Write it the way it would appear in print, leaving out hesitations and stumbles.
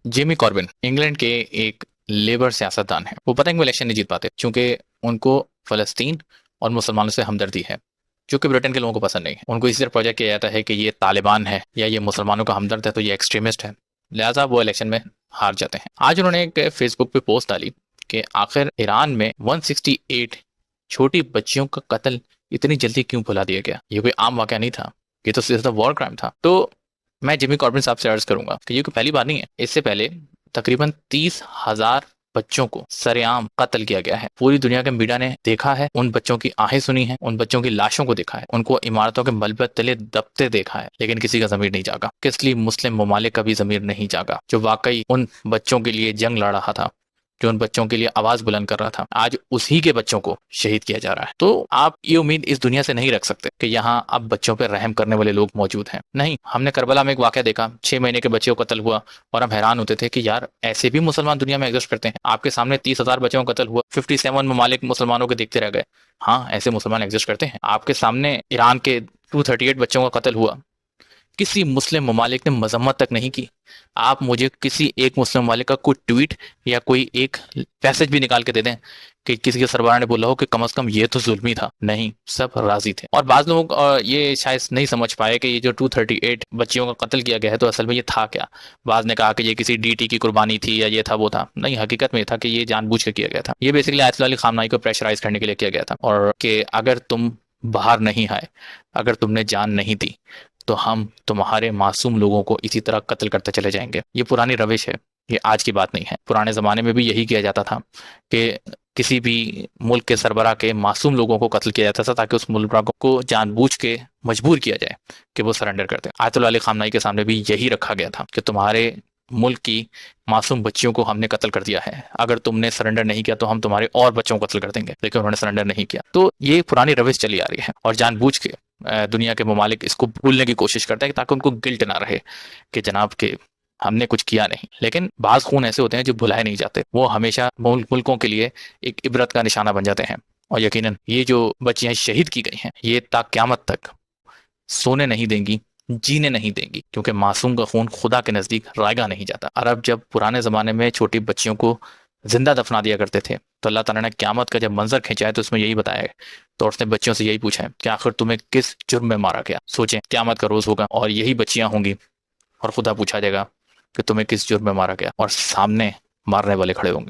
Jamie Corbin England के एक labour सियासतदान है। वो पता है कि वो इलेक्शन नहीं जीत पाते क्योंकि उनको फलस्तीन और मुसलमानों से हमदर्दी है, जो कि ब्रिटेन के लोगों को पसंद नहीं है। उनको इसी तरह प्रोजेक्ट किया जाता है कि ये तालिबान है या ये मुसलमानों का हमदर्द है तो ये एक्सट्रीमिस्ट है, लिहाजा वो इलेक्शन में हार जाते हैं। आज उन्होंने एक फेसबुक पे पोस्ट डाली कि आखिर ईरान में 168 छोटी बच्चियों का कत्ल इतनी जल्दी क्यों भुला दिया गया। ये कोई आम वाकया नहीं था, ये तो सीधा वॉर क्राइम था। तो मैं जिमी कॉर्बिन साहब से अर्ज करूंगा कि ये कोई पहली बार नहीं है। इससे पहले तकरीबन 30,000 बच्चों को सरेआम कत्ल किया गया है। पूरी दुनिया के मीडिया ने देखा है, उन बच्चों की आहें सुनी है, उन बच्चों की लाशों को देखा है, उनको इमारतों के मलबे तले दबते देखा है, लेकिन किसी का जमीर नहीं जागा। किस लिए मुस्लिम ममालिक का भी जमीर नहीं जागा, जो वाकई उन बच्चों के लिए जंग लड़ रहा था, जो उन बच्चों के लिए आवाज बुलंद कर रहा था, आज उसी के बच्चों को शहीद किया जा रहा है। तो आप ये उम्मीद इस दुनिया से नहीं रख सकते कि यहाँ अब बच्चों पर रहम करने वाले लोग मौजूद हैं। नहीं, हमने करबला में एक वाकया देखा, 6 महीने के बच्चे को कत्ल हुआ और हम हैरान होते थे कि यार ऐसे भी मुसलमान दुनिया में एग्जिस्ट करते हैं। आपके सामने 30,000 बच्चों का कत्ल हुआ, 57 ममालिक मुसलमानों के देखते रह गए। हाँ, ऐसे मुसलमान एग्जिस्ट करते हैं। आपके सामने ईरान के 238 बच्चों का कत्ल हुआ, किसी मुस्लिम ममालिक ने मजम्मत तक नहीं की। आप मुझे किसी एक मुस्लिम ममालिक का कोई ट्वीट या कोई एक पैसेज भी निकाल के दे दें कि किसी के सरबराह ने बोला हो कि कम से कम ये तो जुल्म ही था। नहीं, सब राजी थे। और बाज लोग ये शायद नहीं समझ पाए कि ये जो 238 बच्चियों का कत्ल किया गया है तो असल में ये था क्या। बाज ने कहा कि ये किसी डीटी की कुर्बानी थी या ये था वो था। नहीं, हकीकत में ये था कि ये जानबूझ के किया गया था। ये बेसिकली आयतुल्लाह अली खामनाई को प्रेशराइज करने के लिए किया गया था, और कि अगर तुम बाहर नहीं आए, अगर तुमने जान नहीं दी, तो हम तुम्हारे मासूम लोगों को इसी तरह कत्ल करते चले जाएंगे। ये पुरानी रविश है, ये आज की बात नहीं है। पुराने ज़माने में भी यही किया जाता था कि किसी भी मुल्क के सरबराह के मासूम लोगों को कत्ल किया जाता था ताकि उस मुल्क को जानबूझ के मजबूर किया जाए कि वो सरेंडर कर दें। आयतुल्लाह अली खामनाई के सामने भी यही रखा गया था कि तुम्हारे मुल्क की मासूम बच्चियों को हमने कत्ल कर दिया है, अगर तुमने सरेंडर नहीं किया तो हम तुम्हारे और बच्चों को कत्ल कर देंगे। लेकिन उन्होंने सरेंडर नहीं किया। तो ये पुरानी रविश चली आ रही है और जानबूझ के दुनिया के ममालिक इसको भूलने की कोशिश करते हैं ताकि उनको गिल्ट ना रहे कि जनाब के हमने कुछ किया नहीं। लेकिन बाज खून ऐसे होते हैं जो भुलाए नहीं जाते, वो हमेशा मुल्कों के लिए एक इबरत का निशाना बन जाते हैं। और यकीनन ये जो बच्चियां शहीद की गई हैं, ये ता क़यामत तक सोने नहीं देंगी, जीने नहीं देंगी, क्योंकि मासूम का खून खुदा के नजदीक रायगा नहीं जाता। अरब जब पुराने जमाने में छोटी बच्चियों को जिंदा दफना दिया करते थे तो अल्लाह ताला ने क़यामत का जब मंजर खींचा है तो उसमें यही बताया है, तो उसने बच्चियों से यही पूछा है कि आखिर तुम्हें किस जुर्म में मारा गया। सोचें, क़यामत का रोज होगा और यही बच्चियां होंगी और खुदा पूछा जाएगा कि तुम्हें किस जुर्म में मारा गया, और सामने मारने वाले खड़े होंगे।